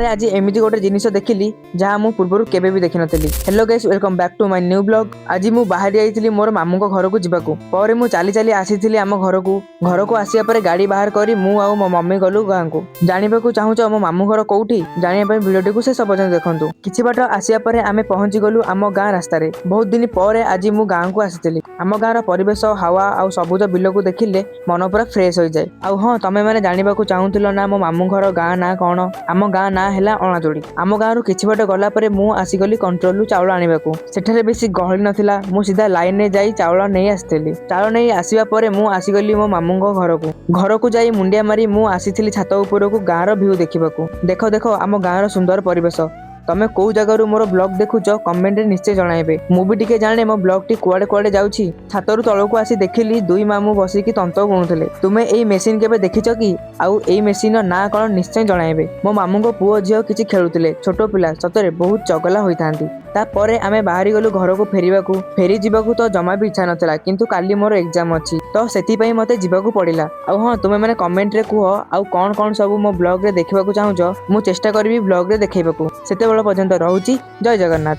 गाँव आज एमती गोटे जिनिस देखिली जहाँ मु पूर्व केबे भी देखी नथिली। Hello guys, welcome back to my new blog. आज मु बाहर जाइଥିଲି मोर मामू को घर को जिबाकू। पर मु चाली चाली आसीଥିଲି आम घर को आसिया पर गाड़ी बाहर करी मु आउ मो मम्मी गलु गाँ को। जानिबाकू चाहूछ मो मामू घर कोउठी? जानिया पय वीडियो को शेष पर्यंत देखंतु। किछि बाट आसिया पर आमे पहुंची गलु आम गाँ रास्ता रे। बहुत दिन पर आज मु गाँ को आसीଥିଲି। आम गाँ रा परिवेश हवा आउ सबुज बिल को देखिले मन पूरा फ्रेश हो जाए। आउ हां, तमे माने जानिबाकू चाहूतिलो ना मो मामू घर गाँ ना कोन? आम गाँ ना हैला अणाजोड़ी। आम गाँ रु किछि बाट गला परे मु आसीगली कंट्रोल रु चाउल आनिबाकू। सेठारे बेसी गहଳି नथिला। मु सीधा लाइन ने जाई चाउल नै आस्थिली। चाउल नै आसीबा परे मु आसीगली मो मामू घर को जाई मुंडिया मारी मु आसीथिली छात उपरकू गाँ रो व्यू देखिबाकू। देखो देखो आम गाँ रो सुंदर परिवेश। तमे को जगह मोर ब्लॉग देखुच कमेंट रे निश्चय जणाइबे। मु भी टिके जाने मो ब्लॉग टी कुआडे कुआडे जाउछि। छातरु तळको आसी देखिली दुई मामू बसी की तंत बुणुथिले। तुमे एई मेसिन केबे देखिछ कि? आउ एई मेसिन ना कोन निश्चय जणाइबे। मो मामू को पुओ झियो किछि खेलुथिले। छोटो पिला सतरे बहुत चगला होइथांती। ता परे आमे बाहरी गलु घर को फेरी जिबाकू तो जमा भी इच्छा नथिला, किंतु काली मोर एग्जाम अछि तो सेति पई मते जिबाकू पड़िला। आउ हां, तुमे माने कमेंट रे कुहो आउ कोन कोन सब मो ब्लॉग रे देखिबाकू चाहूछ। मु चेष्टा करबी ब्लॉग रे देखेबाकू। सेते बेला पर्यंत रहूची। जय जगन्नाथ।